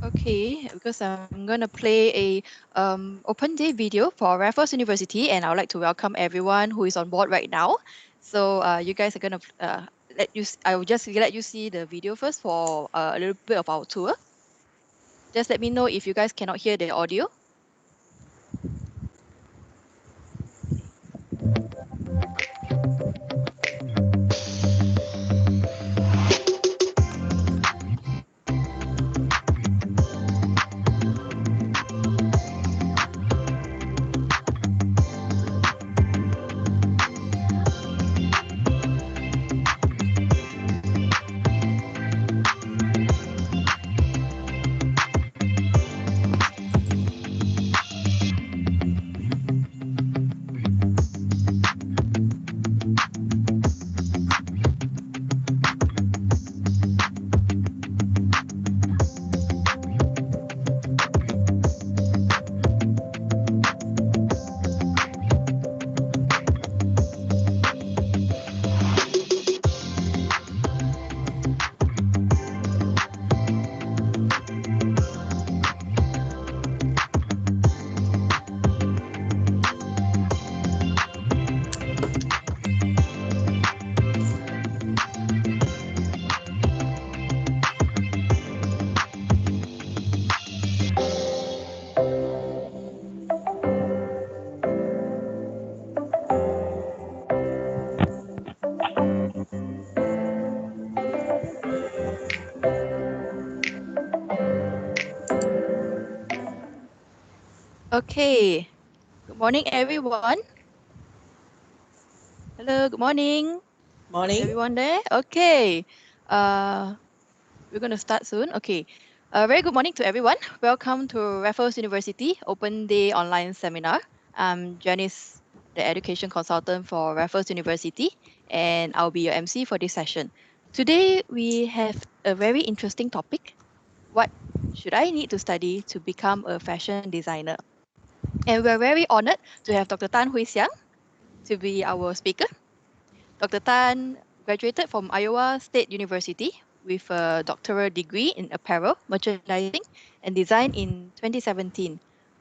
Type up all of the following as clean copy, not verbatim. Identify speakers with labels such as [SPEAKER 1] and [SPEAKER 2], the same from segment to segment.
[SPEAKER 1] Okay, because I'm going to play a open day video for Raffles University, and I would like to welcome everyone who is on board right now. So you guys are going to I will just let you see the video first for a little bit of our tour. Just let me know if you guys cannot hear the audio. Okay, good morning, everyone. Hello, good morning. Is
[SPEAKER 2] Morning.
[SPEAKER 1] everyone there? Okay. We're going to start soon. Okay. Very good morning to everyone. Welcome to Raffles University Open Day Online Seminar. I'm Janice, the Education Consultant for Raffles University, and I'll be your MC for this session. Today, we have a very interesting topic. What should I need to study to become a fashion designer? And we're very honored to have Dr. Tan Hui Xiang to be our speaker. Dr. Tan graduated from Iowa State University with a doctoral degree in apparel, merchandising, and design in 2017,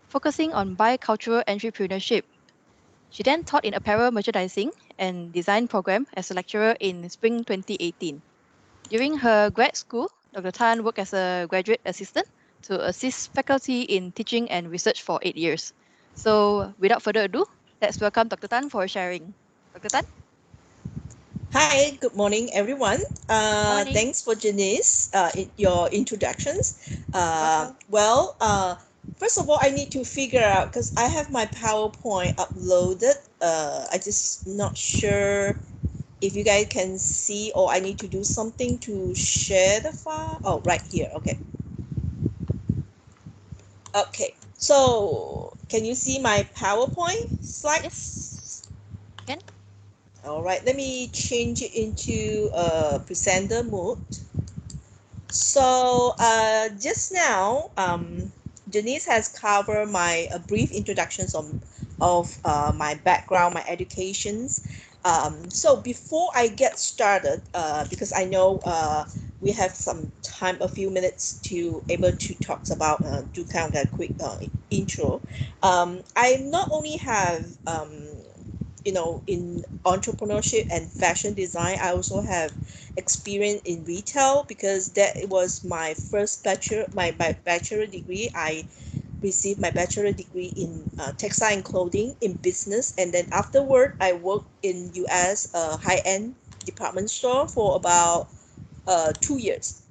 [SPEAKER 1] focusing on bicultural entrepreneurship. She then taught in apparel merchandising and design program as a lecturer in spring 2018. During her grad school, Dr. Tan worked as a graduate assistant to assist faculty in teaching and research for 8 years. So without further ado, let's welcome Dr. Tan for sharing. Dr. Tan?
[SPEAKER 2] Hi, good morning, everyone.
[SPEAKER 1] Morning.
[SPEAKER 2] Thanks for Janice, your introductions.
[SPEAKER 1] Welcome.
[SPEAKER 2] First of all, I need to figure out because I have my PowerPoint uploaded. I just not sure if you guys can see or I need to do something to share the file. Oh, right here. Okay. Okay. So can you see my PowerPoint slides?
[SPEAKER 1] Can?
[SPEAKER 2] All right, let me change it into presenter mode. So just now, Janice has covered my brief introductions of my background, my educations. So before I get started, because I know we have some time, a few minutes to able to talk about, do kind of a quick intro. I not only have in entrepreneurship and fashion design, I also have experience in retail because that was my first bachelor degree. I received my bachelor degree in textile and clothing in business, and then afterward I worked in US high-end department store for about 2 years.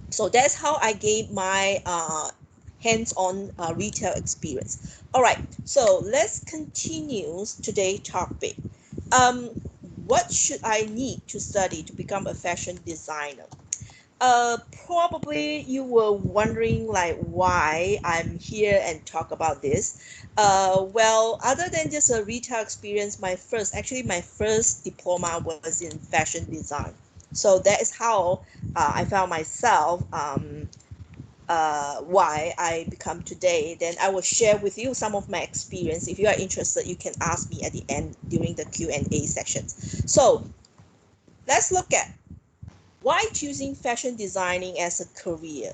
[SPEAKER 2] So that's how I gained my hands-on retail experience. All right, so let's continue today's topic. Um, what should I need to study to become a fashion designer? Probably you were wondering like why I'm here and talk about this. Well, other than just a retail experience, my first diploma was in fashion design. So that is how I found myself why I become today. Then I will share with you some of my experience. If you are interested, you can ask me at the end during the Q&A sections. So let's look at why choosing fashion designing as a career.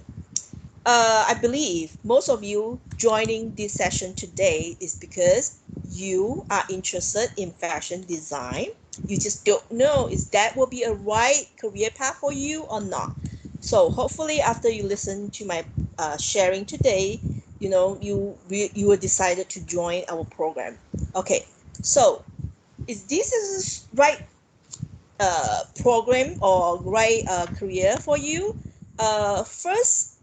[SPEAKER 2] I believe most of you joining this session today is because you are interested in fashion design. You just don't know is that will be a right career path for you or not. So hopefully after you listen to my sharing today, you will decided to join our program. Okay, so is this is right program or right career for you? First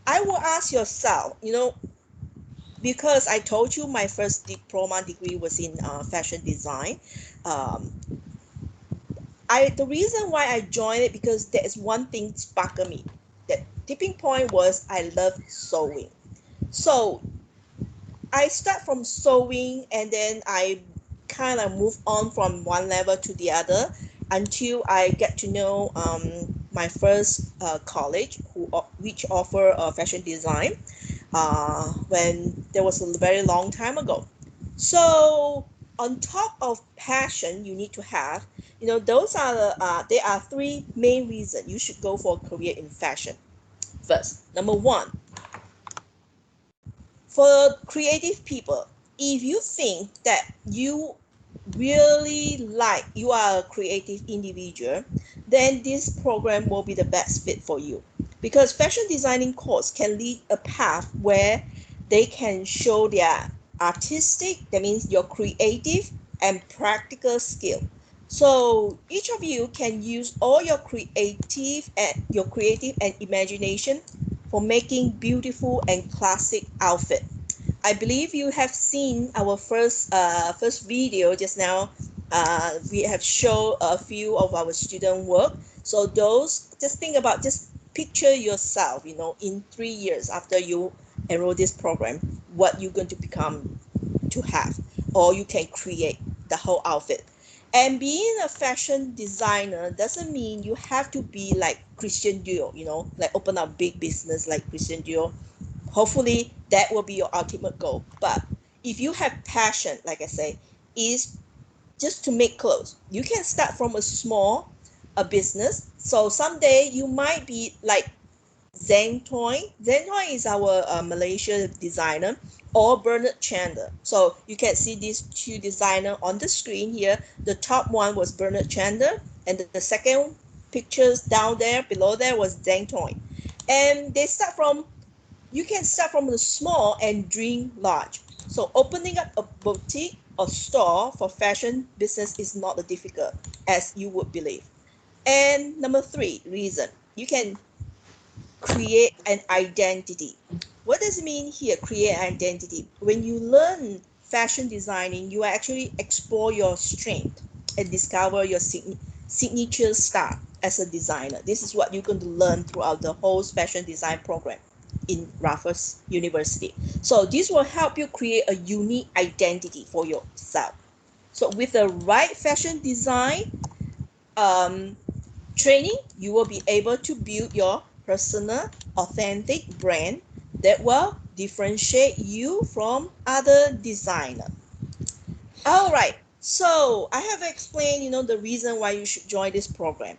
[SPEAKER 2] I will ask yourself, because I told you my first diploma degree was in fashion design. Um, the reason why I joined it because there is one thing sparked me. That tipping point was I love sewing. So I start from sewing and then I kind of move on from one level to the other until I get to know my first college which offer fashion design when there was a very long time ago. So on top of passion you need to have, those are there are three main reasons you should go for a career in fashion. First, number one, for creative people, if you think that you really like you are a creative individual, then this program will be the best fit for you because fashion designing course can lead a path where they can show their artistic, that means your creative and practical skill. So each of you can use all your creative and imagination for making beautiful and classic outfit. I believe you have seen our first video just now. We have shown a few of our student work. So those, just think about, just picture yourself, in 3 years after you enroll this program, what you're going to become to have, or you can create the whole outfit. And being a fashion designer doesn't mean you have to be like Christian Dior, like open up big business like Christian Dior. Hopefully that will be your ultimate goal. But if you have passion, like I say, is just to make clothes. You can start from a small a business. So someday you might be like Zhang Toy. Zhang Toy is our Malaysia designer, or Bernard Chandler. So you can see these two designers on the screen here. The top one was Bernard Chandler, and the second pictures down there below there was Zhang Toy. And they start from you can start from the small and dream large. So opening up a boutique or store for fashion business is not as difficult as you would believe. And number three reason, you can create an identity. What does it mean here, create an identity? When you learn fashion designing, you actually explore your strength and discover your signature style as a designer. This is what you're going to learn throughout the whole fashion design program in Raffles University. So this will help you create a unique identity for yourself. So with the right fashion design um, training, you will be able to build your personal, authentic brand that will differentiate you from other designers. All right, so I have explained, the reason why you should join this program.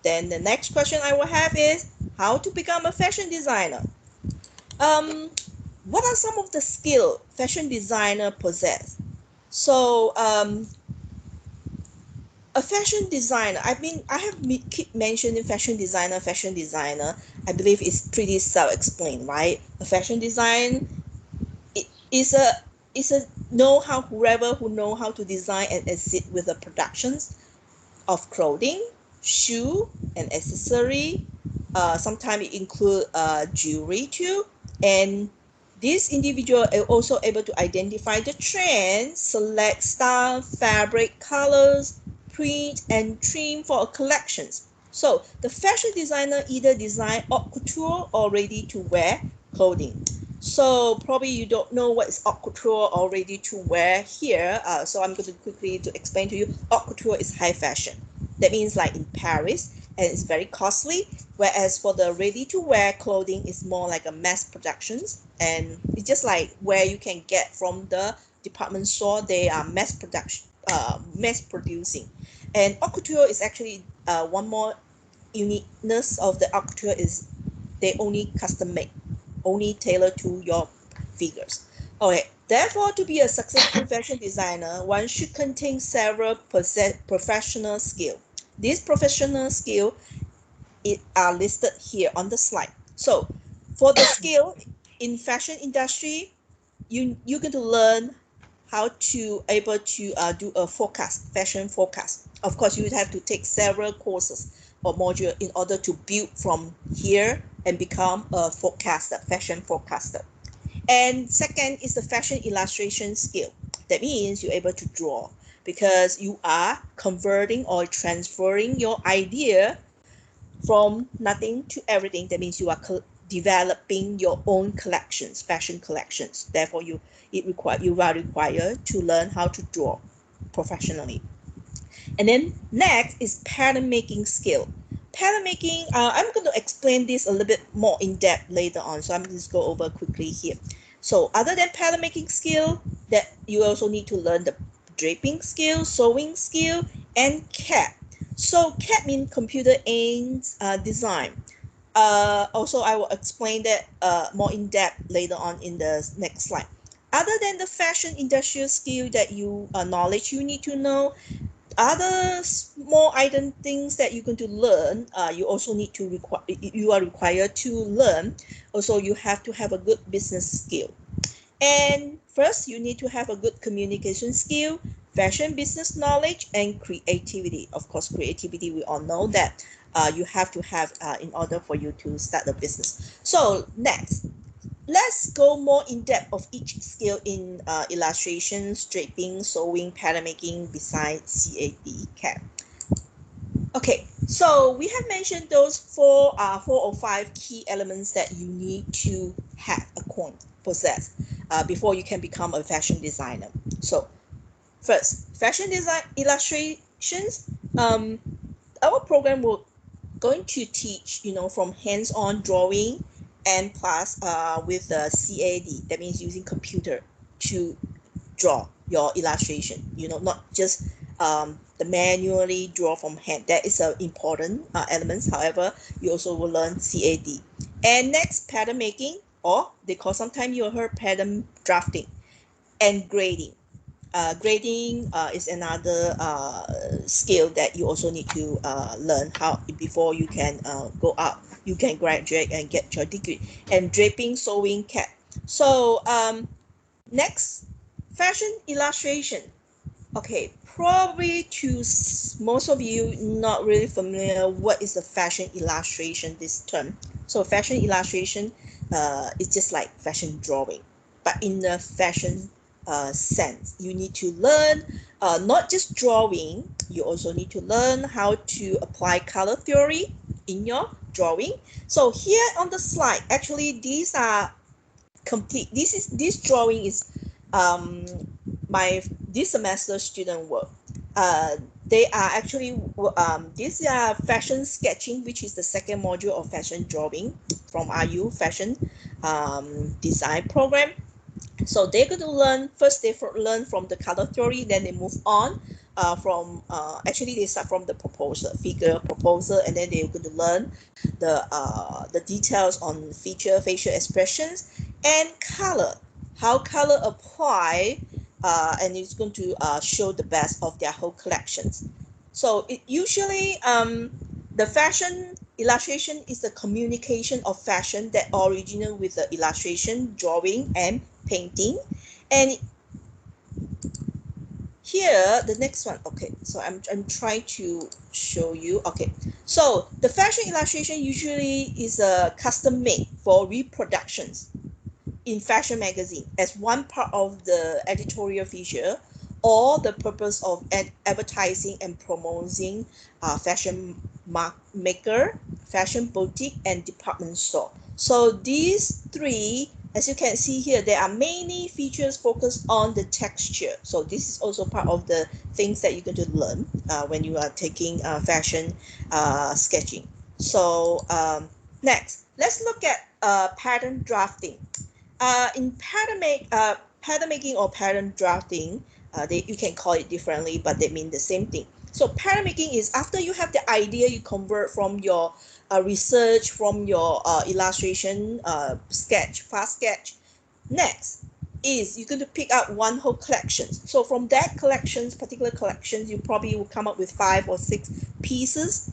[SPEAKER 2] Then the next question I will have is how to become a fashion designer. Um, what are some of the skill fashion designer possess? So a fashion designer, I have keep mentioning fashion designer. I believe it's pretty self-explained, right? A fashion design it is a know how whoever who know how to design and assist with the productions of clothing, shoe, and accessory. Sometimes it include jewelry too. And this individual are also able to identify the trends, select style, fabric, colors, print, and trim for collections. So the fashion designer either design haute couture or ready to wear clothing. So probably you don't know what is haute couture or ready to wear here. So I'm going to quickly to explain to you. Haute couture is high fashion. That means like in Paris, and it's very costly. Whereas for the ready to wear clothing is more like a mass productions, and it's just like where you can get from the department store. They are mass producing. And haute couture is actually one more uniqueness of the haute couture is they only custom make. only tailor to your figures. Okay, therefore, to be a successful fashion designer, one should contain several professional skills. These professional skills are listed here on the slide. So, for the skill in fashion industry, you're going to learn how to able to do a forecast, fashion forecast. Of course, you would have to take several courses or module in order to build from here and become a forecaster, fashion forecaster. And second is the fashion illustration skill. That means you're able to draw because you are converting or transferring your idea from nothing to everything. That means you are developing your own collections, fashion collections. Therefore, you are required to learn how to draw professionally. And then next is pattern making skill. Pattern making, I'm going to explain this a little bit more in depth later on, so I'm going to just go over quickly here. So other than pattern making skill, that you also need to learn the draping skill, sewing skill, and CAD. So CAD means computer aided design. Also, I will explain that more in depth later on in the next slide. Other than the fashion industrial skill that you knowledge you need to know, other small item things that you're going to learn, you also need to you are required to learn. Also, you have to have a good business skill. And first, you need to have a good communication skill, fashion business knowledge, and creativity. Of course, creativity, we all know that you have to have in order for you to start a business. So next, let's go more in depth of each skill in illustrations, draping, sewing, pattern making, besides CAD, CAD. Okay, so we have mentioned those four or five key elements that you need to have possess before you can become a fashion designer. So first, fashion design illustrations. Our program will going to teach, from hands-on drawing and plus with the CAD. That means using computer to draw your illustration, not just the manually draw from hand. That is an important elements. However, you also will learn CAD. And next, pattern making, or they call, sometimes you heard pattern drafting, and grading. Grading is another skill that you also need to learn how before you can go out. You can graduate and get your degree. And draping, sewing, CAD. So next, fashion illustration. Okay, probably to most of you not really familiar what is a fashion illustration, this term. So fashion illustration is just like fashion drawing, but in the fashion sense. You need to learn not just drawing, you also need to learn how to apply color theory in your drawing. So here on the slide, actually these are complete. This drawing is um, my this semester student work. They are actually these are fashion sketching, which is the second module of fashion drawing from RU fashion design program. So they're going to learn first. They learn from the color theory, then they move on from actually they start from the proposal, figure proposal, and then they're going to learn the details on feature, facial expressions, and color, how color apply, and it's going to show the best of their whole collections. So it usually the fashion illustration is the communication of fashion that original with the illustration, drawing, and painting. And here the next one, okay, so I'm trying to show you. Okay, so the fashion illustration usually is a custom made for reproductions in fashion magazine as one part of the editorial feature or the purpose of advertising and promoting fashion maker, fashion boutique, and department store. So these three, as you can see here, there are many features focused on the texture. So this is also part of the things that you're going to learn when you are taking fashion sketching. So next, let's look at pattern drafting. In pattern making or pattern drafting, you can call it differently, but they mean the same thing. So pattern making is after you have the idea, you convert from your research, from your illustration, sketch, fast sketch. Next is you're going to pick out one whole collection. So from that collections, particular collections, you probably will come up with 5 or 6 pieces.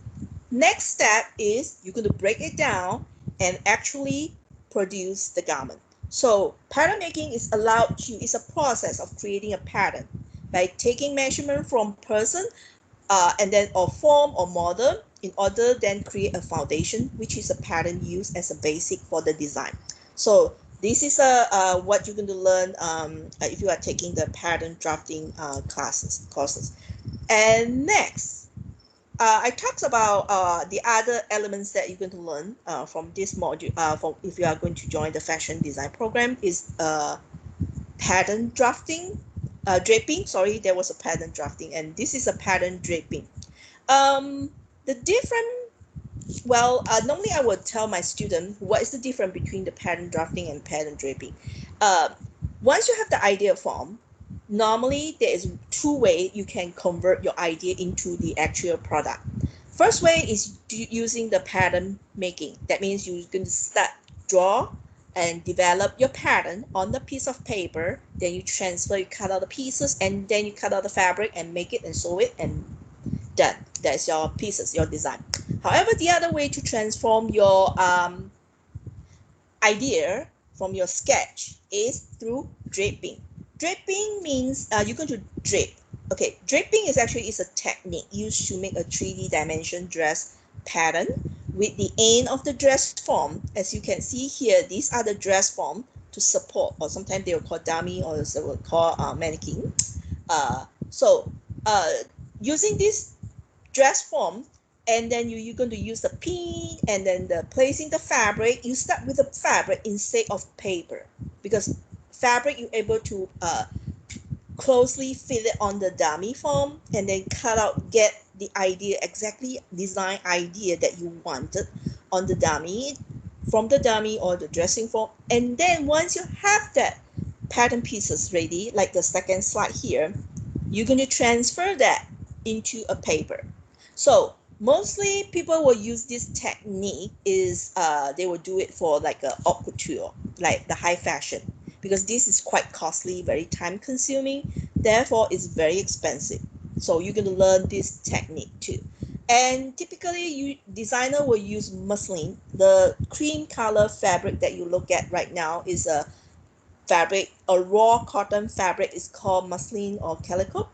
[SPEAKER 2] Next step is you're going to break it down and actually produce the garment. So pattern making is allowed you, is a process of creating a pattern by taking measurement from person, and then or form or model, in order then create a foundation, which is a pattern used as a basic for the design. So this is what you're going to learn if you are taking the pattern drafting courses. And next, I talked about the other elements that you're going to learn from this module, from if you are going to join the fashion design program, is pattern drafting, draping. Sorry, there was a pattern drafting, and this is a pattern draping. The different, well, normally I would tell my student what is the difference between the pattern drafting and pattern draping. Uh, Once you have the idea form, normally there is 2 ways you can convert your idea into the actual product. First way is using the pattern making. That means you're going to start draw and develop your pattern on the piece of paper. Then you transfer, you cut out the pieces, and then you cut out the fabric and make it and sew it, and done. That's your pieces, your design. However, the other way to transform your idea from your sketch is through draping. Draping means you're going to drape. Okay, draping is actually is a technique used to make a 3D dimension dress pattern with the end of the dress form. As you can see here, these are the dress form to support, or sometimes they will call dummy, or they will call mannequin. So using this dress form, and then you're going to use the pin, and then the placing the fabric. You start with the fabric instead of paper, because fabric you're able to closely fit it on the dummy form, and then cut out, get the idea, exactly design idea that you wanted on the dummy, from the dummy or the dressing form. And then once you have that pattern pieces ready, like the second slide here, you're going to transfer that into a paper. So mostly people will use this technique is they will do it for like a haute couture, like the high fashion, because this is quite costly, very time consuming, therefore it's very expensive. So you're going to learn this technique too. And typically you designer will use muslin. The cream color fabric that you look at right now is a fabric, a raw cotton fabric, is called muslin or calico.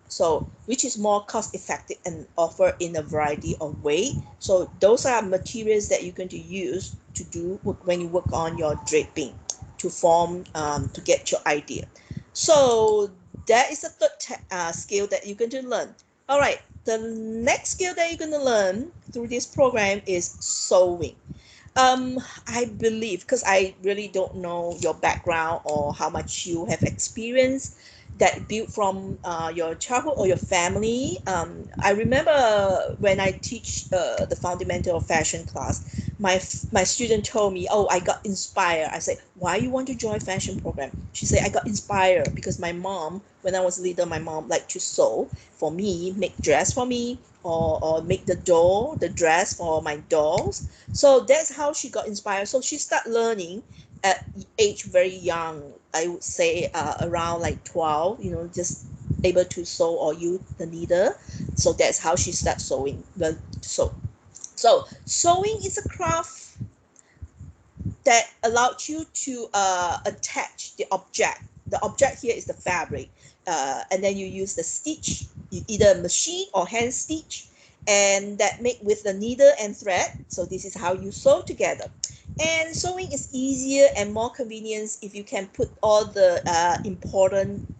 [SPEAKER 2] So which is more cost effective and offer in a variety of way. So those are materials that you're going to use to do when you work on your draping, to form, to get your idea. So that is the third skill that you're going to learn. All right, the next skill that you're going to learn through this program is sewing. I believe, because I really don't know your background or how much you have experienced that built from your childhood or your family. I remember when I teach the fundamental of fashion class, my student told me, "Oh, I got inspired." I said, "Why you want to join fashion program?" She said, "I got inspired because my mom, when I was little, my mom liked to sew for me, make dress for me, or make the dress for my dolls." So that's how she got inspired. So she started learning at age very young. I would say around like 12, just able to sew or use the needle. So that's how she started sewing. So sewing is a craft that allowed you to attach the object. The object here is the fabric, and then you use the stitch, either machine or hand stitch, and that make with the needle and thread. So this is how you sew together. And sewing is easier and more convenient if you can put all the important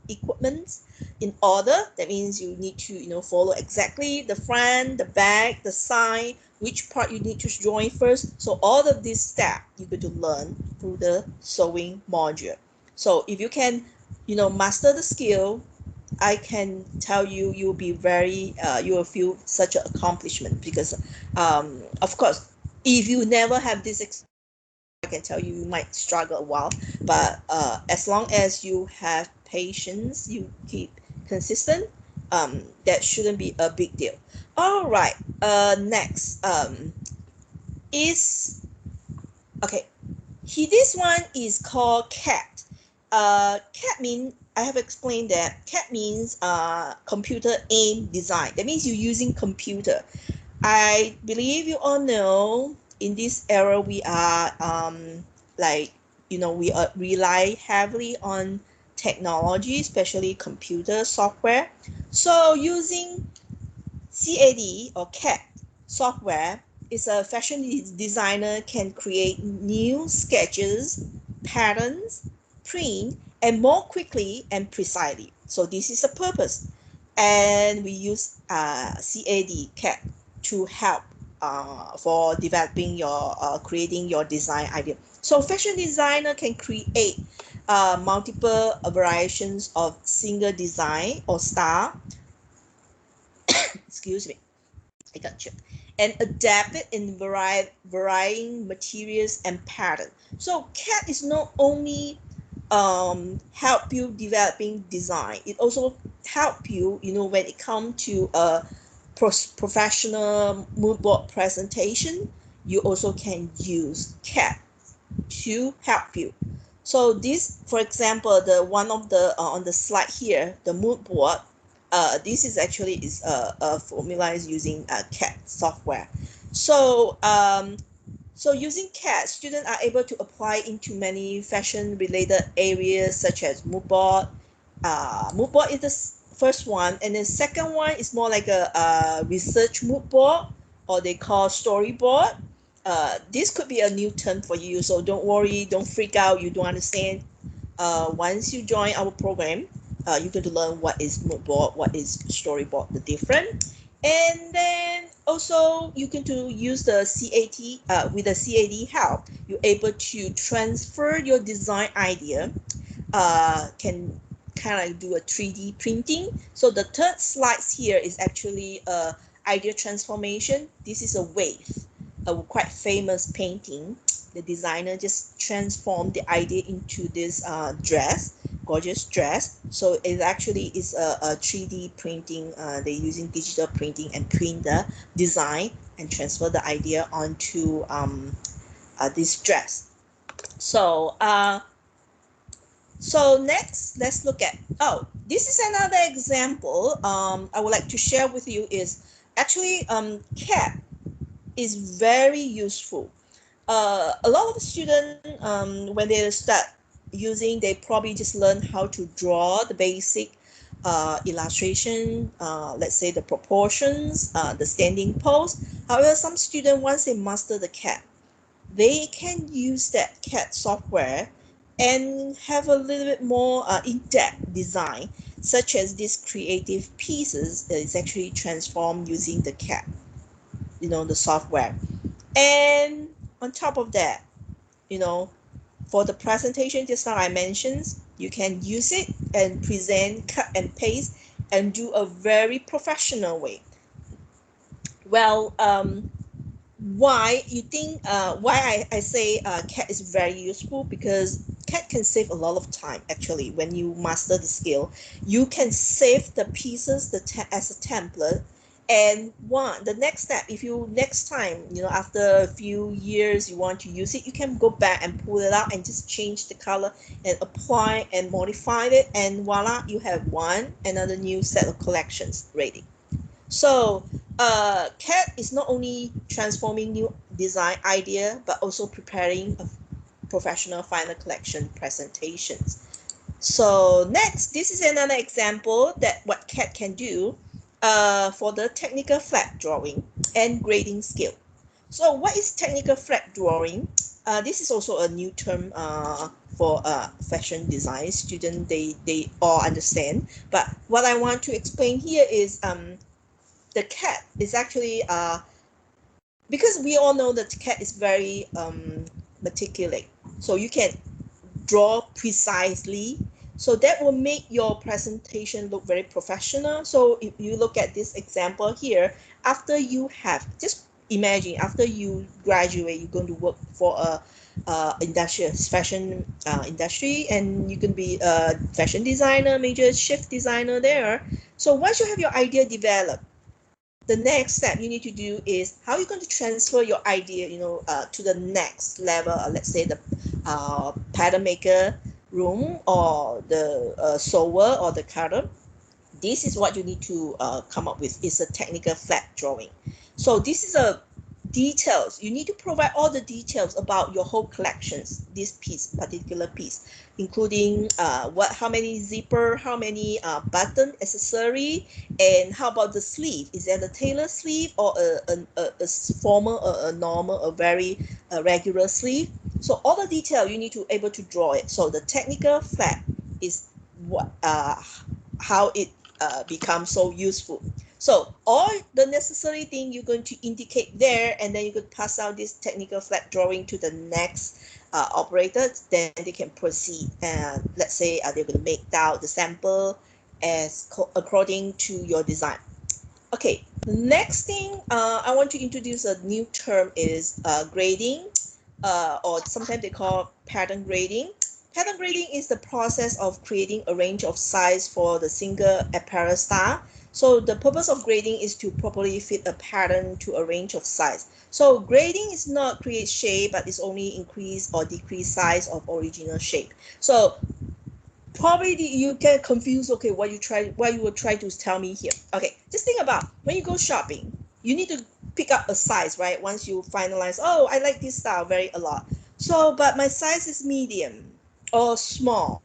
[SPEAKER 2] equipment in order. That means you need to follow exactly the front, the back, the side, which part you need to join first. So all of this step you're going to learn through the sewing module. So if you can master the skill, I can tell you, you'll be very you will feel such an accomplishment, because of course, if you never have this I can tell you, you might struggle a while, but as long as you have patience, you keep consistent, that shouldn't be a big deal. All right, next, is okay. This one is called CAT. CAT mean I have explained that CAT means computer aided design. That means you're using computer. I believe you all know in this era we are like we rely heavily on technology, especially computer software. So using CAD or CAD software is a fashion designer can create new sketches, patterns, print, and more quickly and precisely. So this is the purpose. And we use CAD CAD to help for developing your creating your design idea. So fashion designer can create multiple variations of single design or style. Excuse me, I got you. And adapt it in varying materials and pattern. So CAD is not only help you developing design, it also help you, when it comes to a professional mood board presentation, you also can use CAD to help you. So this, for example, the one of the on the slide here, the mood board, this is actually is a formula is using CAD software. So so using CAD, students are able to apply into many fashion related areas such as mood board. Mood board is the first one, and the second one is more like a research mood board, or they call storyboard. This could be a new term for you, so don't worry, don't freak out. You don't understand. Once you join our program, you're going to learn what is mood board, what is storyboard, the different. And then also you can to use the CAT with the CAD help, you're able to transfer your design idea, can kind of do a 3D printing. So the third slides here is actually a idea transformation. This is a wave, a quite famous painting. The designer just transformed the idea into this dress, gorgeous dress. So it actually is a 3D printing. They're using digital printing and print the design and transfer the idea onto this dress. So next, let's look at, oh, this is another example I would like to share with you is actually CAD is very useful. A lot of students, when they start using, they probably just learn how to draw the basic illustration, let's say the proportions, the standing pose. However, some students, once they master the CAD, they can use that CAD software and have a little bit more in-depth design, such as these creative pieces that is actually transformed using the CAD, the software. And on top of that, you know, for the presentation just now I mentioned, you can use it and present, cut and paste, and do a very professional way. Well, why you think why I say CAD is very useful, because CAD can save a lot of time. Actually, when you master the skill, you can save the pieces as a template, and the next step, if you next time, after a few years you want to use it, you can go back and pull it out and just change the color and apply and modify it, and voila, you have another new set of collections ready. So CAD is not only transforming new design idea, but also preparing a professional final collection presentations. So next, this is another example that what CAD can do for the technical flat drawing and grading skill. So what is technical flat drawing? This is also a new term for fashion design student. They all understand. But what I want to explain here is the CAD is actually because we all know that CAD is very meticulous, so you can draw precisely, so that will make your presentation look very professional. So if you look at this example here, after you have, just imagine, after you graduate, you're going to work for a industrial fashion industry, and you can be a fashion designer, major shift designer there. So once you have your idea developed, the next step you need to do is how you're going to transfer your idea, to the next level. Let's say the pattern maker room, or the sewer, or the cutter. This is what you need to come up with, is a technical flat drawing. So this is a details. You need to provide all the details about your whole collections, this particular piece, including how many zipper, how many button accessory, and how about the sleeve? Is that a tailor sleeve, or a formal, a normal, a very regular sleeve? So all the detail you need to able to draw it. So the technical flat is what how it becomes so useful. So all the necessary thing you're going to indicate there, and then you could pass out this technical flat drawing to the next operator. Then they can proceed. And let's say they're going to make out the sample according to your design. Okay, the next thing I want to introduce a new term is grading, or sometimes they call pattern grading. Pattern grading is the process of creating a range of size for the single apparel style. So the purpose of grading is to properly fit a pattern to a range of size. So grading is not create shape, but it's only increase or decrease size of original shape. So probably you get confused. Okay, what you will try to tell me here. Okay, just think about when you go shopping, you need to pick up a size, right? Once you finalize, oh, I like this style very a lot, so but my size is medium or small.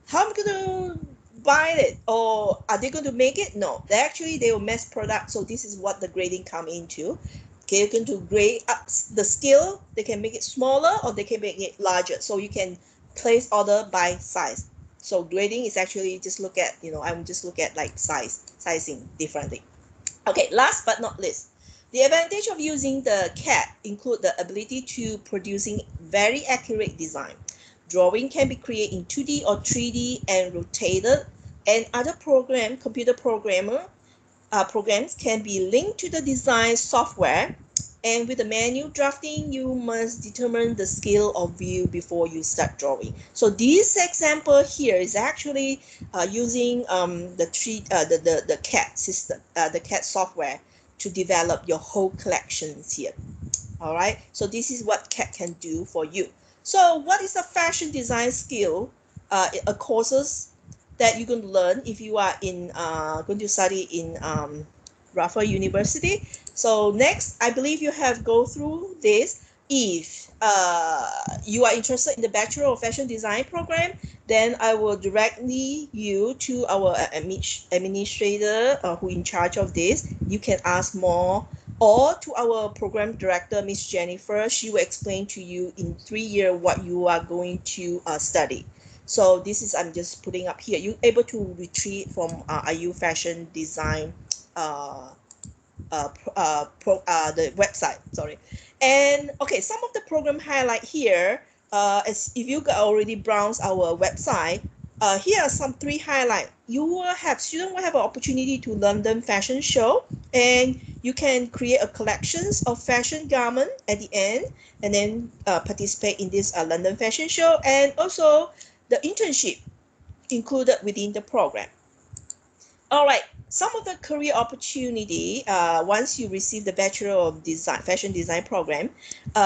[SPEAKER 2] How am I gonna buy it, or are they going to make it? No, they will mass product. So this is what the grading come into. Okay, you're going to grade up the scale. They can make it smaller, or they can make it larger, so you can place order by size. So grading is actually just look at, I'm just look at like sizing differently. Okay, last but not least, the advantage of using the CAD include the ability to producing very accurate design. Drawing can be created in 2D or 3D and rotated, and other computer programs can be linked to the design software. And with the manual drafting, you must determine the scale of view before you start drawing. So this example here is actually using the CAD system, the CAD software, to develop your whole collections here. All right. So this is what CAD can do for you. So what is a fashion design skill? A courses that you can learn if you are in going to study in Raffles University. So next, I believe you have go through this. If you are interested in the Bachelor of Fashion Design program, then I will directly you to our administrator who in charge of this. You can ask more, or to our program director, Miss Jennifer. She will explain to you in 3 years what you are going to study. So this is I'm just putting up here. You're able to retrieve from IU Fashion Design uh, the website. Sorry. And okay, some of the program highlight here. As if you already browse our website, here are some three highlight. Student will have an opportunity to London Fashion Show, and you can create a collections of fashion garment at the end, and then participate in this London Fashion Show, and also the internship included within the program. All right. Some of the career opportunity, once you receive the Bachelor of Design, Fashion Design program,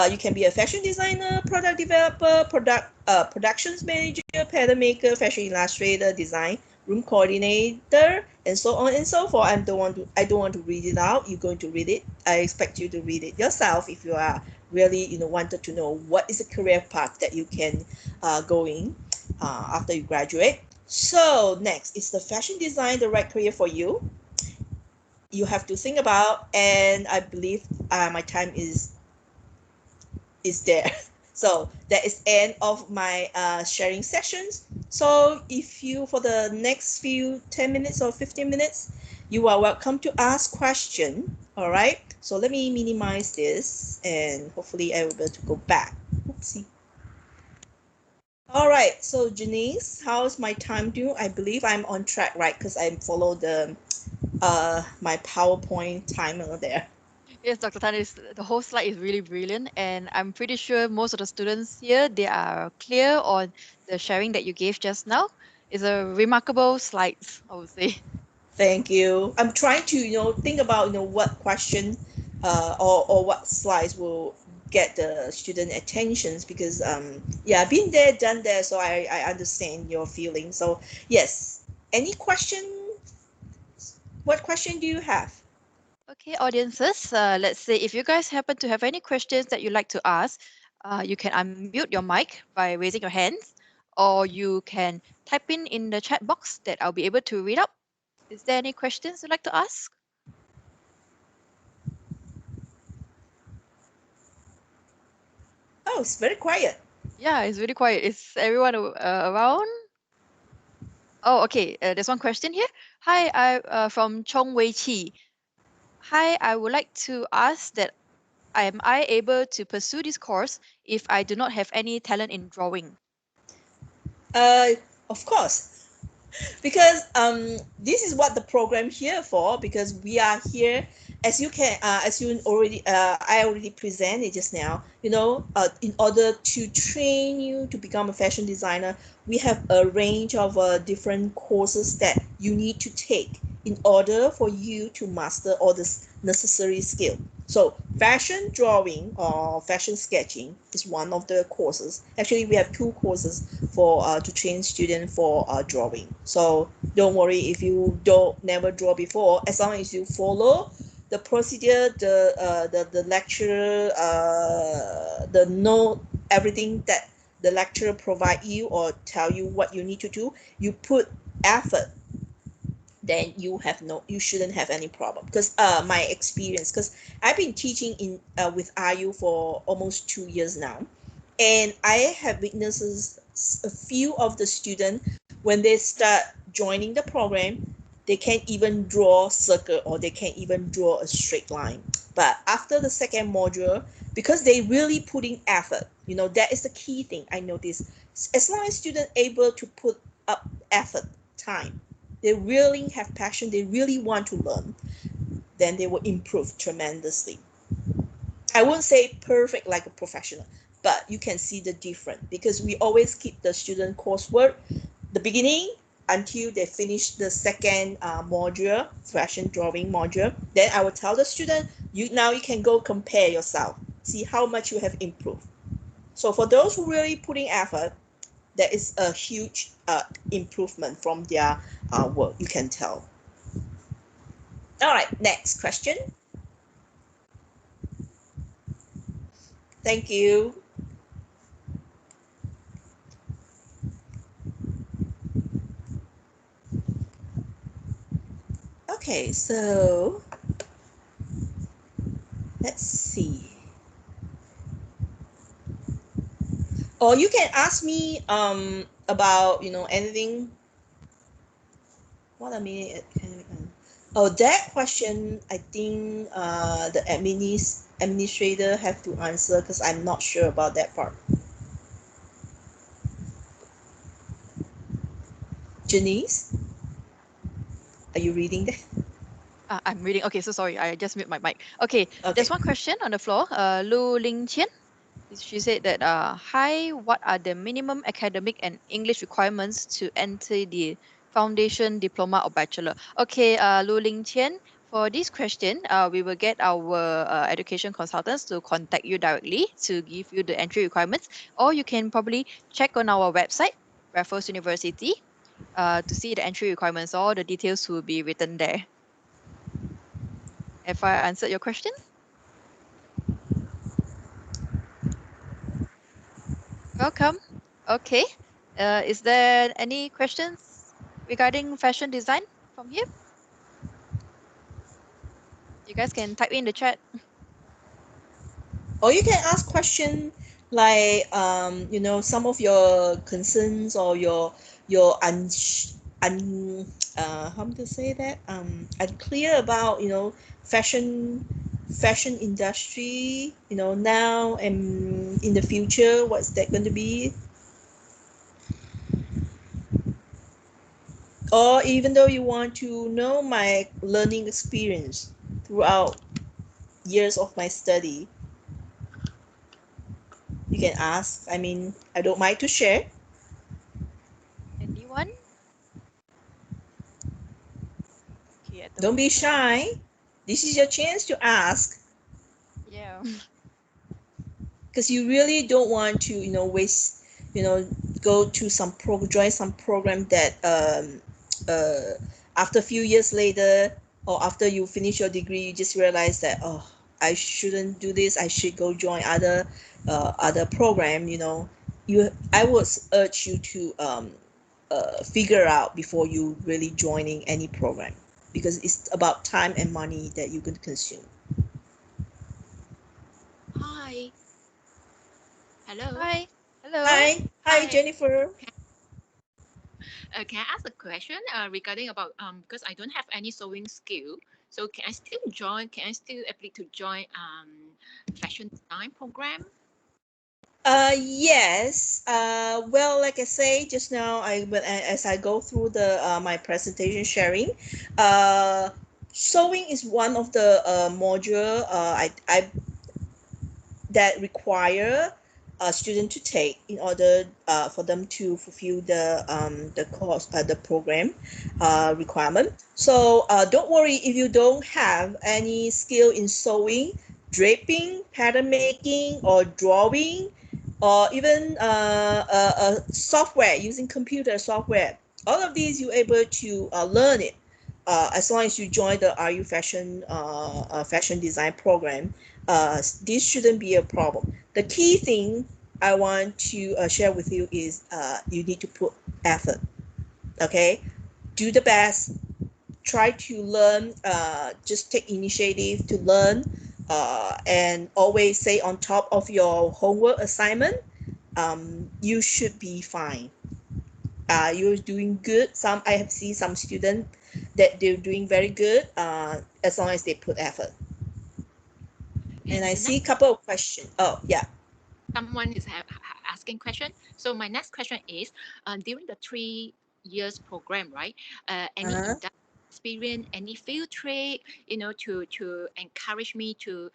[SPEAKER 2] you can be a fashion designer, product developer, productions manager, pattern maker, fashion illustrator, design room coordinator, and so on and so forth. I don't want to read it out. You're going to read it. I expect you to read it yourself if you are really, wanted to know what is a career path that you can go in after you graduate. So next, is the fashion design the right career for you? You have to think about, and I believe my time is there. So that is end of my sharing sessions. So if you for the next few 10 minutes or 15 minutes, you are welcome to ask question. All right. So let me minimize this, and hopefully I will be able to go back. Oopsie. All right, so Janice, how's my time doing? I believe I'm on track, right? Because I follow the my PowerPoint timer there.
[SPEAKER 1] Yes, Dr. Tan, the whole slide is really brilliant, and I'm pretty sure most of the students here they are clear on the sharing that you gave just now. It's a remarkable slides, I would say.
[SPEAKER 2] Thank you. I'm trying to, think about, what question or what slides will get the student attentions because yeah, been there, done there, so I understand your feeling. So yes. Any question? What question do you have?
[SPEAKER 1] Okay, audiences, let's say if you guys happen to have any questions that you'd like to ask, you can unmute your mic by raising your hands, or you can type in the chat box that I'll be able to read up. Is there any questions you'd like to ask?
[SPEAKER 2] Oh, it's very quiet.
[SPEAKER 1] Yeah, it's really quiet. Is everyone around? Oh, okay. There's one question here. Hi, I from Chong Wei Chi. Hi, I would like to ask that am I able to pursue this course if I do not have any talent in drawing?
[SPEAKER 2] Uh, of course. Because this is what the program here for, because we are here, as you already I already presented just now, in order to train you to become a fashion designer, we have a range of different courses that you need to take in order for you to master all this necessary skill. So fashion drawing or fashion sketching is one of the courses. Actually, we have two courses for to train students for drawing. So don't worry if you don't never draw before. As long as you follow the procedure, the lecturer, the note, everything that the lecturer provide you or tell you what you need to do, you put effort, then you shouldn't have any problem. Because my experience, because I've been teaching in with IU for almost 2 years now, and I have witnesses a few of the students when they start joining the program, they can't even draw circle or they can't even draw a straight line. But after the second module, because they really putting effort, that is the key thing I noticed. As long as students able to put up effort, time, they really have passion, they really want to learn, then they will improve tremendously. I won't say perfect like a professional, but you can see the difference because we always keep the student coursework the beginning until they finish the second module, fashion drawing module. Then I will tell the student, you can go compare yourself, see how much you have improved. So for those who really putting effort, there is a huge improvement from their work. You can tell. All right, next question. Thank you. Okay, so let's see. Or you can ask me about anything. What I mean, oh, that question I think the administrator have to answer because I'm not sure about that part. Janice, are you reading that?
[SPEAKER 1] I'm reading. Okay, so sorry, I just mute my mic. Okay, there's
[SPEAKER 2] Okay.
[SPEAKER 1] one question on the floor. Lu Ling Qian. She said that, hi, what are the minimum academic and English requirements to enter the foundation, diploma, or bachelor? Okay, Lu Ling Qian, for this question, we will get our education consultants to contact you directly to give you the entry requirements, or you can probably check on our website, Raffles University, to see the entry requirements. All the details will be written there. Have I answered your question? Welcome. Okay. Is there any questions regarding fashion design from here? You guys can type in the chat.
[SPEAKER 2] Or you can ask question like some of your concerns or your how to say that unclear about fashion industry now and in the future, what's that going to be. Or even though you want to know my learning experience throughout years of my study, you can ask. I mean, I don't mind to share.
[SPEAKER 1] Anyone?
[SPEAKER 2] Don't be shy. This is your chance to ask,
[SPEAKER 1] Yeah.
[SPEAKER 2] because you really don't want to, waste, you know, go to join some program that after a few years later, or after you finish your degree, you just realize that, oh, I shouldn't do this. I should go join other program. I would urge you to figure out before you really joining any program, because it's about time and money that you're going to consume.
[SPEAKER 3] Hi. Hello.
[SPEAKER 1] Hi. Hello.
[SPEAKER 2] Hi
[SPEAKER 3] Hi.
[SPEAKER 2] Jennifer.
[SPEAKER 3] Can, can I ask a question regarding about because I don't have any sewing skill, so can I still join? Can I still apply to join fashion design program?
[SPEAKER 2] Yes. Well, like I say just now, as I go through the my presentation sharing, uh, sewing is one of the module I that require a student to take in order for them to fulfill the course, the program requirement. So don't worry if you don't have any skill in sewing, draping, pattern making, or drawing, or even software, using computer software. All of these you're able to learn it as long as you join the RU fashion design program. This shouldn't be a problem. The key thing I want to share with you is you need to put effort. Okay, do the best. Try to learn. Just take initiative to learn, and always stay on top of your homework assignment. You should be fine. You're doing good. I have seen some students that they're doing very good, as long as they put effort. And
[SPEAKER 3] And
[SPEAKER 2] I
[SPEAKER 3] the
[SPEAKER 2] see a
[SPEAKER 3] next
[SPEAKER 2] couple of questions. Oh, yeah.
[SPEAKER 3] someone is asking question. So my next question is, during the 3 years program, right? Any
[SPEAKER 2] Uh-huh.
[SPEAKER 3] industry experience, any field trip, to encourage me to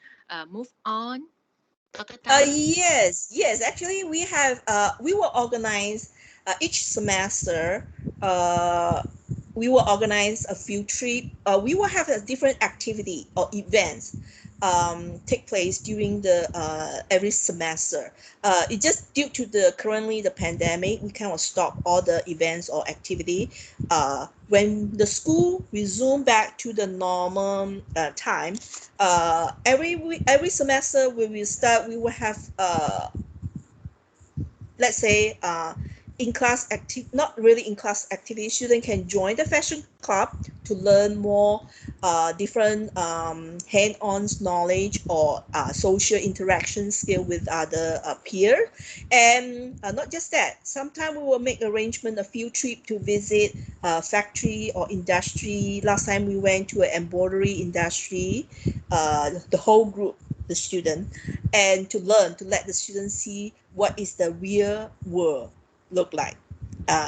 [SPEAKER 3] move on. Dr. Tan?
[SPEAKER 2] Yes. Actually, we will organize each semester. Uh, we will organize a field trip. We will have a different activity or events take place during the every semester. It just due to the currently the pandemic, we kind of stop all the events or activity. When the school resume back to the normal time, every semester when we start, we will have let's say in class active not really in class activity. Student can join the fashion club to learn more different hand-on knowledge or social interaction skill with other peer. And not just that, sometimes we will make arrangement a field trip to visit factory or industry. Last time we went to an embroidery industry, the whole group, the student, and to learn, to let the students see what is the real world look like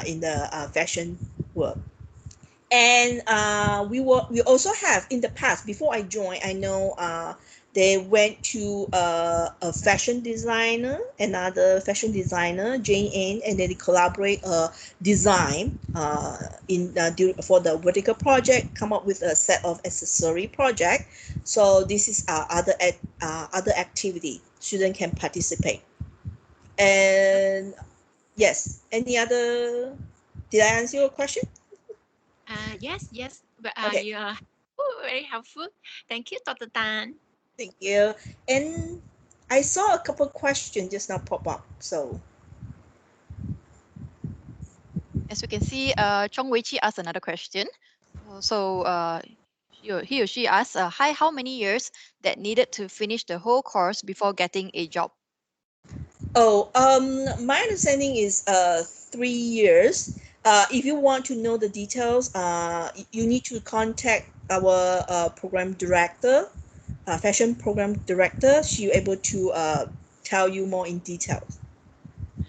[SPEAKER 2] in the fashion world. And we also have in the past, before I joined, I know they went to a fashion designer, another fashion designer, Jane Ann, and then they collaborate design for the vertical project, come up with a set of accessory project. So this is other activity student can participate. And yes, any other, did I answer your question?
[SPEAKER 3] Yes. But
[SPEAKER 2] Okay.
[SPEAKER 3] you are very helpful. Thank you, Dr. Tan.
[SPEAKER 2] Thank you. And I saw a couple questions just now pop up. So,
[SPEAKER 1] As we can see, Chong Wei Chi asked another question. He or she asked, "Hi, how many years that needed to finish the whole course before getting a job?"
[SPEAKER 2] my understanding is 3 years. If you want to know the details, you need to contact our program director, fashion program director. She able to tell you more in details.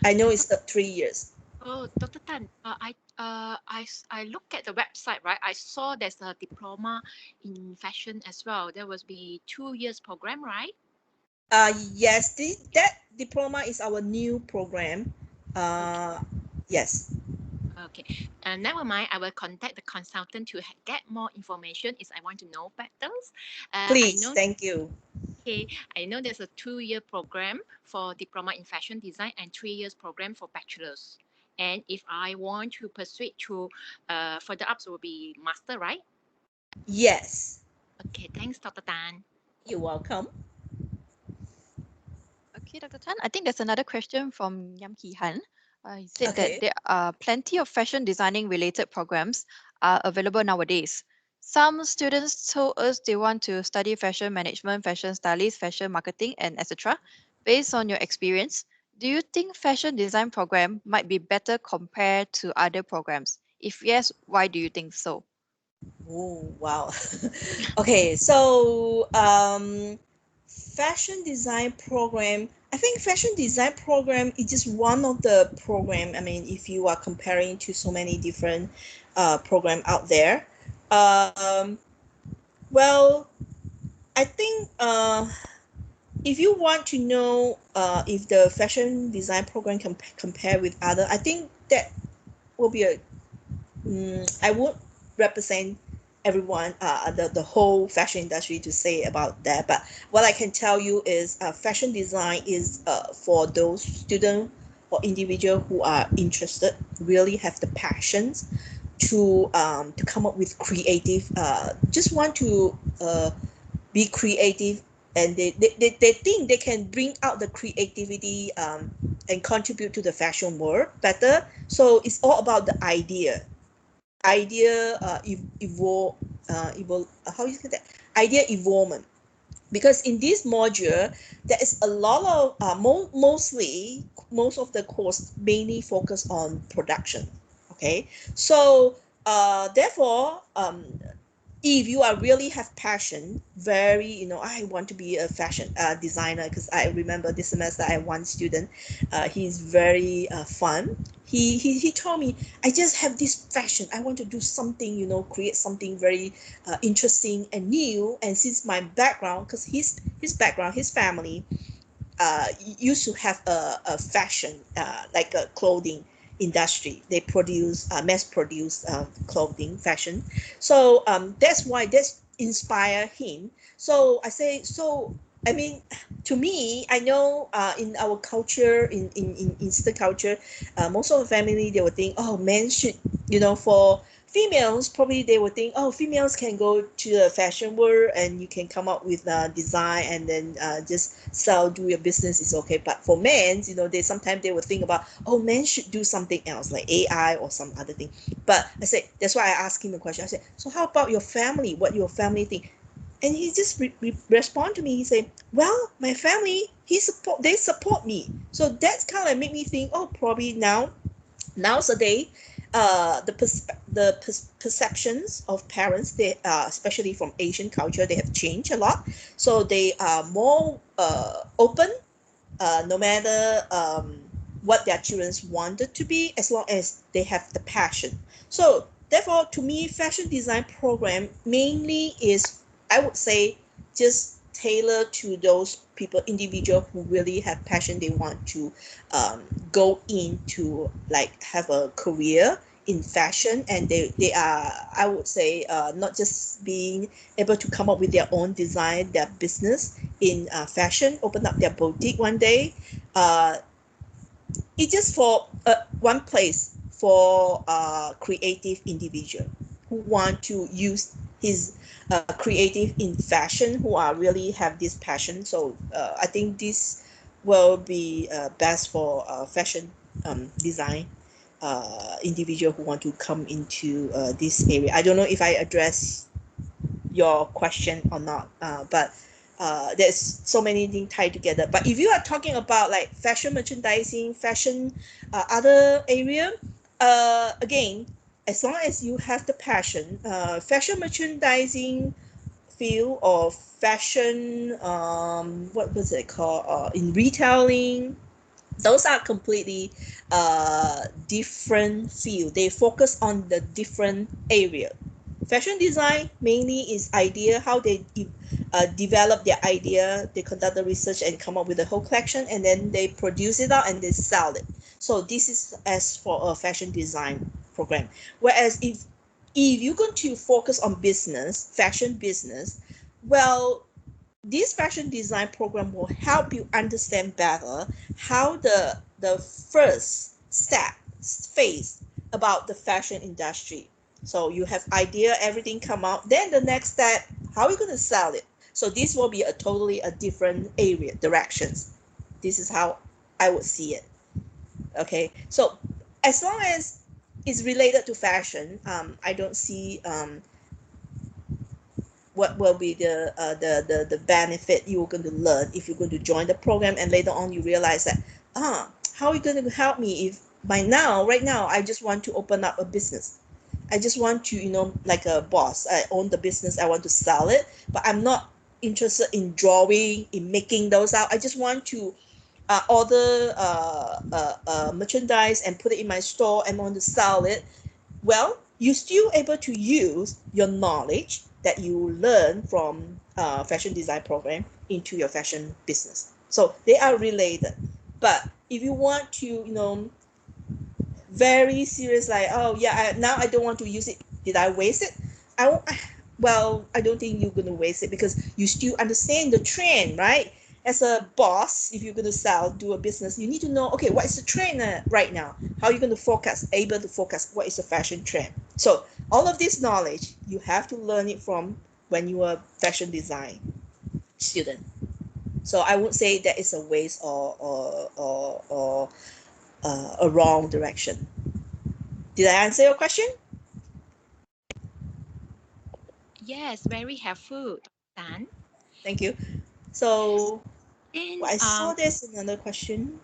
[SPEAKER 2] I know it's 3 years.
[SPEAKER 3] Dr. Tan, I look at the website, right? I saw there's a diploma in fashion as well. There was be 2 years program, right?
[SPEAKER 2] Yes, that diploma is our new program.
[SPEAKER 3] Okay.
[SPEAKER 2] Yes.
[SPEAKER 3] Okay, never mind. I will contact the consultant to get more information if I want to know better. I
[SPEAKER 2] Please,
[SPEAKER 3] know.
[SPEAKER 2] thank you.
[SPEAKER 3] Okay, I know there's a 2 year program for diploma in fashion design and 3 years program for bachelor's. And if I want to pursue to further up, so will be master, right?
[SPEAKER 2] Yes,
[SPEAKER 3] Okay, thanks, Dr. Tan.
[SPEAKER 2] you're welcome.
[SPEAKER 1] Okay, Dr. Tan, I think there's another question from Yam Ki Han. He said that
[SPEAKER 2] Okay.
[SPEAKER 1] there are plenty of fashion designing related programs are available nowadays. Some students told us they want to study fashion management, fashion stylist, fashion marketing, and etc. Based on your experience, do you think fashion design program might be better compared to other programs? If yes, why do you think so?
[SPEAKER 2] Oh, wow. Okay, so fashion design program. I think fashion design program is just one of the program. I mean, if you are comparing to so many different program out there, um, well, I think if you want to know if the fashion design program can compare with other, I think that will be a I won't represent everyone, the whole fashion industry to say about that. But what I can tell you is fashion design is for those students or individual who are interested, really have the passions to come up with creative, just want to be creative, and they think they can bring out the creativity and contribute to the fashion world better. So it's all about the idea evolve how you say that idea evolvement, because in this module there is a lot of mostly most of the course mainly focus on production. Okay, so therefore if you are really have passion, very, I want to be a fashion designer, because I remember this semester I have one student, he's very fun. He told me, I just have this passion, I want to do something, create something very interesting and new. And since my background, because his background, his family used to have a fashion, like a clothing industry. They produce mass produce clothing fashion. So that's why that's inspire him. So I say, so I mean, to me, I know in our culture, in Eastern culture, most of the family, they would think, oh, men should, for females, probably they would think, oh, females can go to the fashion world and you can come up with design and then just sell, do your business is okay. But for men, they sometimes they would think about, oh, men should do something else like AI or some other thing. But I said, that's why I asked him a question. I said, so how about your family? What your family think? And he just respond to me. He said, well, my family, they support me. So that's kind of make me think, oh, probably nowadays perceptions of parents, they especially from Asian culture, they have changed a lot. So they are more open, no matter what their children wanted to be, as long as they have the passion. So therefore, to me, fashion design program mainly is, I would say, just tailor to those people, individual who really have passion. They want to go into, like, have a career in fashion, and they are, I would say, not just being able to come up with their own design, their business in fashion, open up their boutique one day. uh, it's just for one place for creative individual who want to use his creative in fashion, who are really have this passion. So I think this will be best for fashion design individual who want to come into this area. I don't know if I address your question or not, but there's so many things tied together. But if you are talking about like fashion merchandising, fashion other area, again, as long as you have the passion, fashion merchandising field or fashion, what was it called, in retailing, those are completely different field. They focus on the different area. Fashion design mainly is idea, how they develop their idea, they conduct the research and come up with the whole collection, and then they produce it out and they sell it. So this is as for a fashion design program. Whereas if you're going to focus on business, fashion business, well, this fashion design program will help you understand better how the first step phase about the fashion industry. So you have idea, everything come out, then the next step, how are you going to sell it? So this will be a totally a different area directions. This is how I would see it. Okay, so as long as it's related to fashion, I don't see what will be the benefit you're going to learn if you're going to join the program, and later on you realize that, how are you going to help me if by now right now I just want to open up a business. I just want to, like a boss, I own the business, I want to sell it, but I'm not interested in drawing, in making those out. I just want to order merchandise and put it in my store and want to sell it. Well, you're still able to use your knowledge that you learn from fashion design program into your fashion business. So they are related. But if you want to, very serious, like, oh yeah, now I don't want to use it, did I waste it? I won't. Well, I don't think you're going to waste it because you still understand the trend, right? As a boss, if you're going to sell, do a business, you need to know, okay, what is the trend right now? How are you going to focus, able to focus what is the fashion trend? So all of this knowledge you have to learn it from when you are fashion design student. So I would say that is a waste or a wrong direction. Did I answer your question?
[SPEAKER 3] Yes, very helpful, Dan.
[SPEAKER 2] Thank you.
[SPEAKER 3] Yes.
[SPEAKER 2] So
[SPEAKER 3] Then
[SPEAKER 2] I saw there's another question.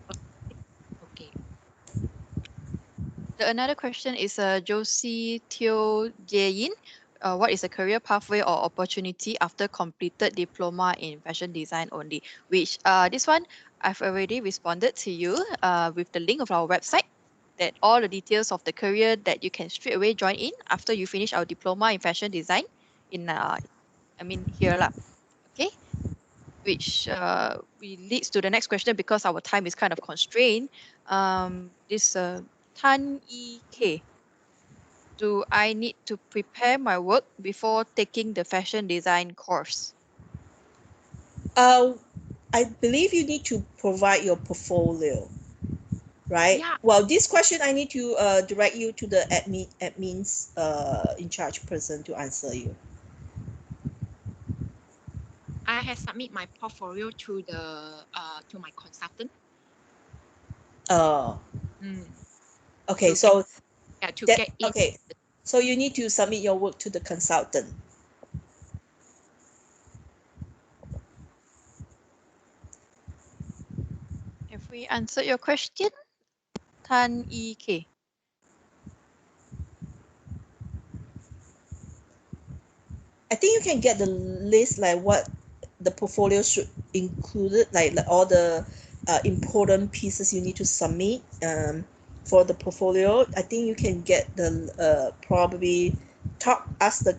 [SPEAKER 3] okay.
[SPEAKER 1] The another question is Josie Teo Jae-yin. What is a career pathway or opportunity after completed diploma in fashion design only? Which this one I've already responded to you with the link of our website, that all the details of the career that you can straight away join in after you finish our diploma in fashion design in here lah. Okay, which we leads to the next question because our time is kind of constrained. This Tan E K. Do I need to prepare my work before taking the fashion design course?
[SPEAKER 2] Uh, I believe you need to provide your portfolio, right?
[SPEAKER 3] Yeah,
[SPEAKER 2] Well, this question I need to direct you to the admins in charge person to answer you.
[SPEAKER 3] I have submit my portfolio to my consultant.
[SPEAKER 2] Uh,
[SPEAKER 3] Mm,
[SPEAKER 2] okay,
[SPEAKER 3] to get
[SPEAKER 2] so
[SPEAKER 3] to
[SPEAKER 2] that
[SPEAKER 3] get in.
[SPEAKER 2] okay, so you need to submit your work to the consultant.
[SPEAKER 1] Have we answered your question, Tan E K?
[SPEAKER 2] I think you can get the list like what the portfolio should include it, like all the important pieces you need to submit for the portfolio. I think you can get the probably talk ask the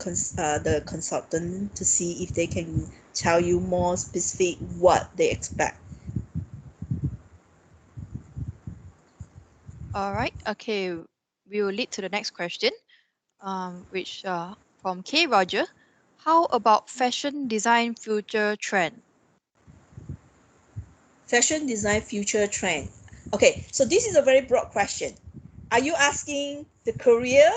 [SPEAKER 2] consultant to see if they can tell you more specific what they expect.
[SPEAKER 1] All right. Okay. We will lead to the next question, which from K Roger. How about fashion design future trend?
[SPEAKER 2] Fashion design future trend. Okay, so this is a very broad question. Are you asking the career,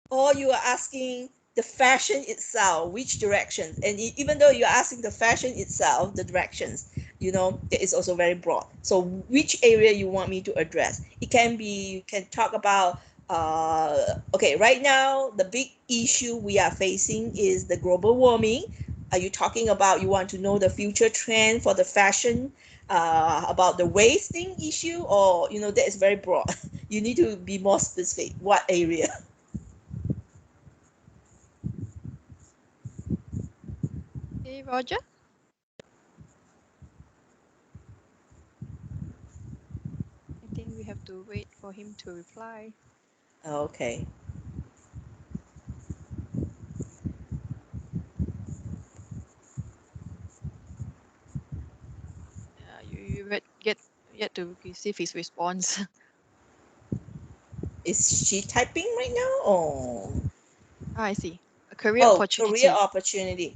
[SPEAKER 2] or you are asking the fashion itself, which directions? And even though you're asking the fashion itself, the directions, that is also very broad. So which area you want me to address? It can be, you can talk about, okay, right now the big issue we are facing is the global warming. Are you talking about, you want to know the future trend for the fashion, about the wasting issue, or that is very broad. You need to be more specific, what area?
[SPEAKER 1] K Roger. I think we have to wait for him to reply.
[SPEAKER 2] Okay.
[SPEAKER 1] You get yet to receive his response.
[SPEAKER 2] Is she typing right now?
[SPEAKER 1] Ah, I see. A career
[SPEAKER 2] Oh, career
[SPEAKER 1] opportunity.
[SPEAKER 2] opportunity.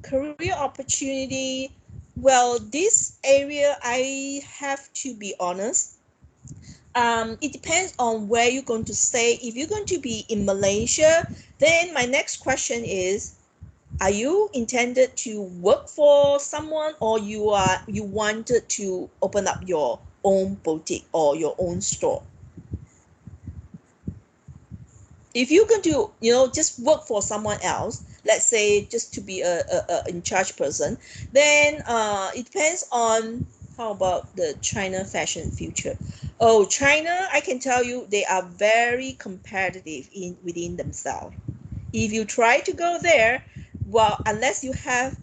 [SPEAKER 2] Career opportunity. Well, this area I have to be honest. It depends on where you're going to stay. If you're going to be in Malaysia, then my next question is, are you intended to work for someone, or you wanted to open up your own boutique or your own store? If you're going to just work for someone else, let's say just to be a in charge person, then it depends on how about the China fashion future. Oh, China, I can tell you they are very competitive in within themselves. If you try to go there, well, unless you have,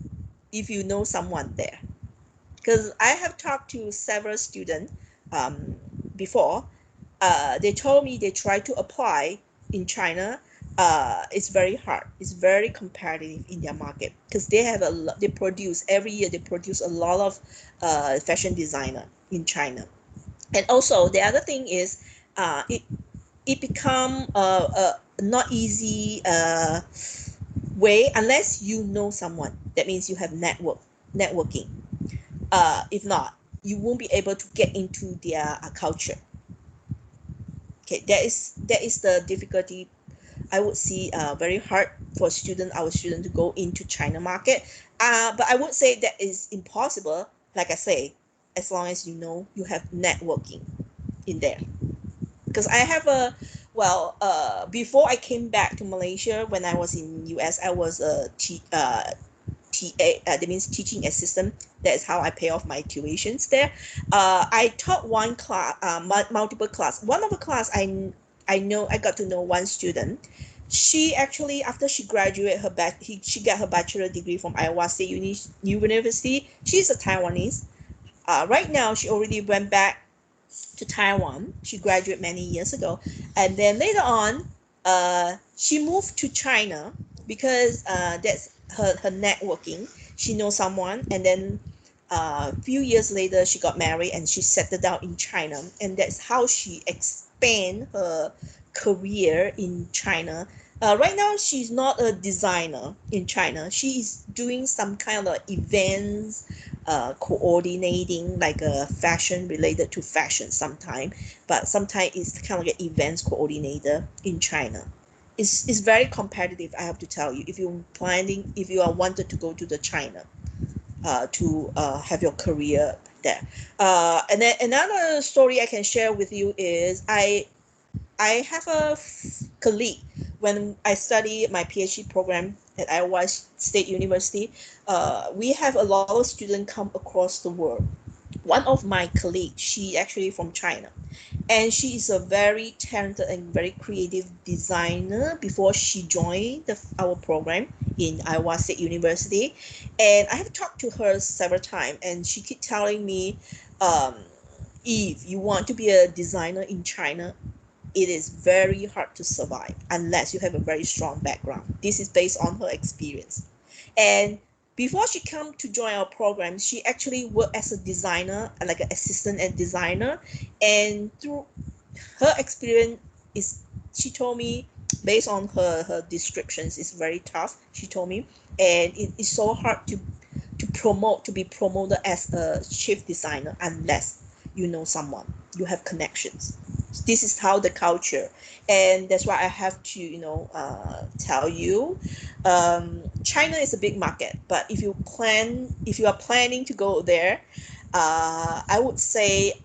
[SPEAKER 2] if you know someone there, because I have talked to several students um, before. They told me they try to apply in China. It's very hard. It's very competitive in their market because they have they produce every year. They produce a lot of fashion designer in China. And also the other thing is, it become a not easy way unless you know someone. That means you have networking. If not, you won't be able to get into their culture. Okay, that is the difficulty. I would see very hard for our student to go into China market. But I would say that is impossible. Like I say, as long as you have networking in there. Because I have before I came back to Malaysia, when I was in US, I was TA, that means teaching assistant. That is how I pay off my tuitions there. I taught one class, multiple class. One of the class I got to know one student. She actually, after she graduated she got her bachelor degree from Iowa State University. She's a Taiwanese. Right now, she already went back to Taiwan. She graduated many years ago, and then later on, she moved to China because that's her networking. She knows someone, and then a few years later, she got married and she settled down in China, and that's how she expand her career in China. Right now, she's not a designer in China. She is doing some kind of events, coordinating like a fashion related to fashion sometime, but sometimes it's kind of like an events coordinator in China. It's very competitive, I have to tell you. If you are wanted to go to the China to have your career there. And then another story I can share with you is I have a colleague when I study my PhD program at Iowa State University. We have a lot of students come across the world. One of my colleagues, she actually from China, and she is a very talented and very creative designer before she joined our program in Iowa State University. And I have talked to her several times, and she keep telling me, um, if you want to be a designer in China, it is very hard to survive unless you have a very strong background. This is based on her experience. And before she come to join our program, she actually worked as a designer, like an assistant and designer. And through her experience is, she told me, based on her descriptions, it's very tough. She told me, and it is so hard to be promoted as a chief designer unless you know someone, you have connections. This is how the culture, and that's why I have to tell you, China is a big market, but if you are planning to go there, I would say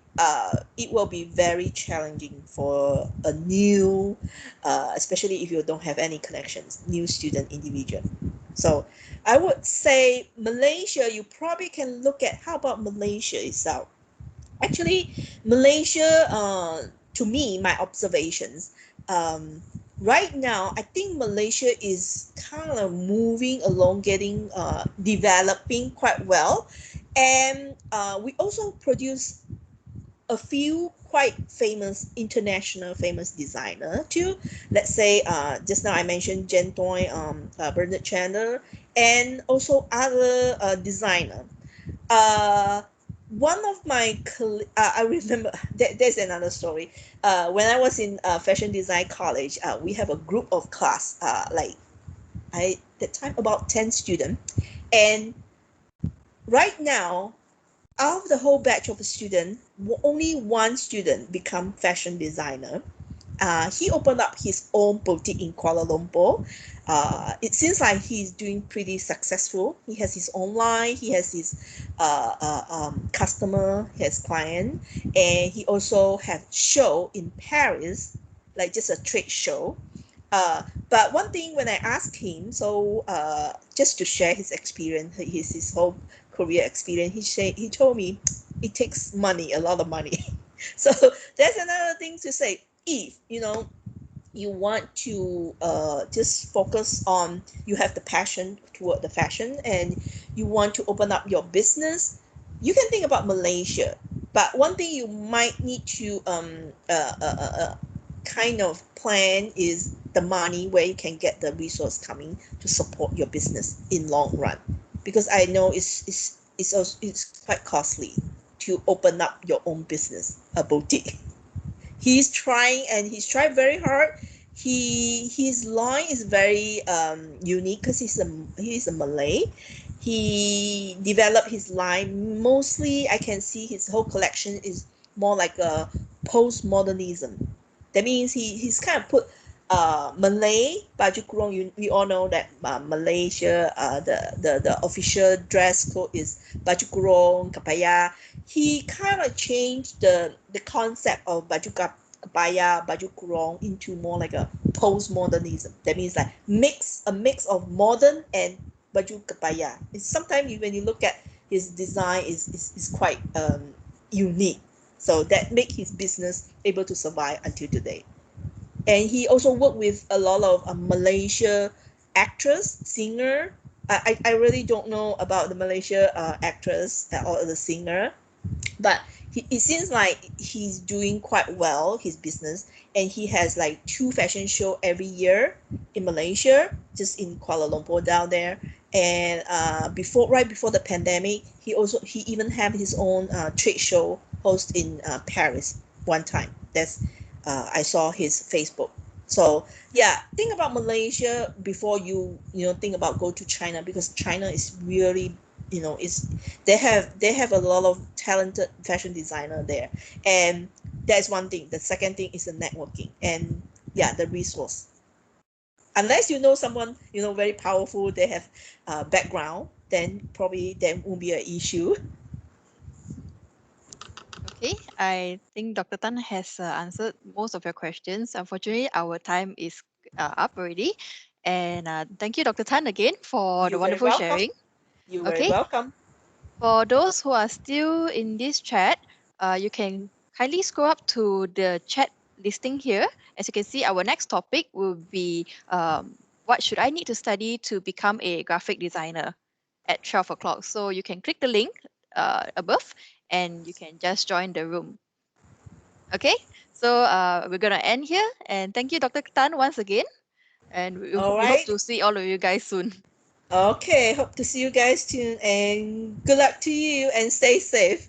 [SPEAKER 2] it will be very challenging for a new, especially if you don't have any connections, new student individual. So I would say Malaysia, you probably can look at, how about Malaysia itself? Actually, Malaysia, to me, my observations, um, right now, I think Malaysia is kind of moving along, getting developing quite well. And we also produce a few quite famous international famous designer too. Let's say just now I mentioned Jen Toy, Bernard Chandler, and also other designer. Uh, one of my I remember there's another story. When I was in fashion design college, we have a group of class, like I that time about 10 students, and right now, out of the whole batch of students, only one student become fashion designer. He opened up his own boutique in Kuala Lumpur. It seems like he's doing pretty successful. He has his own line, he has his customer, his client, and he also have show in Paris, like just a trade show. But one thing when I asked him, so just to share his experience, his whole career experience, he told me it takes money, a lot of money. So that's another thing to say. If you want to just focus on, you have the passion toward the fashion and you want to open up your business, you can think about Malaysia. But one thing you might need to kind of plan is the money, where you can get the resource coming to support your business in long run, because I know it's quite costly to open up your own business, a boutique. He's trying and he's tried very hard. His line is very unique because he's a Malay. He developed his line mostly. I can see his whole collection is more like a postmodernism. That means he's kind of put Malay baju kurung. We all know that Malaysia, the official dress code is baju kurung kebaya. He kind of changed the concept of kebaya, baju kurung into more like a postmodernism. That means like a mix of modern and baju kebaya. It's sometimes when you look at his design is quite unique. So that make his business able to survive until today. And he also worked with a lot of Malaysia actress, singer. I really don't know about the Malaysia actress or the singer, but it seems like he's doing quite well his business, and he has like two fashion show every year in Malaysia, just in Kuala Lumpur down there. And right before the pandemic, he even have his own trade show host in Paris one time. That's I saw his Facebook. So yeah, think about Malaysia before you think about go to China, because China is really, is they have a lot of talented fashion designer there. And that's one thing. The second thing is the networking and, yeah, the resource. Unless you know someone very powerful, they have background, then probably there won't be an issue.
[SPEAKER 1] Okay, I think Dr. Tan has answered most of your questions. Unfortunately, our time is up already. And thank you, Dr. Tan, again for the
[SPEAKER 2] You're very
[SPEAKER 1] wonderful
[SPEAKER 2] welcome.
[SPEAKER 1] sharing.
[SPEAKER 2] You're very
[SPEAKER 1] Okay,
[SPEAKER 2] welcome.
[SPEAKER 1] for those who are still in this chat, you can kindly scroll up to the chat listing here. As you can see, our next topic will be what should I need to study to become a graphic designer at 12 o'clock. So you can click the link above and you can just join the room. Okay, so we're going to end here. And thank you, Dr. Tan, once again. And
[SPEAKER 2] All
[SPEAKER 1] we hope
[SPEAKER 2] right.
[SPEAKER 1] to see all of you guys soon.
[SPEAKER 2] Okay. Hope to see you guys soon, and good luck to you and stay safe.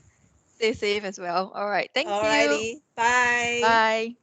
[SPEAKER 1] Stay safe as well. All right, thank you.
[SPEAKER 2] Alrighty. Bye.
[SPEAKER 1] Bye.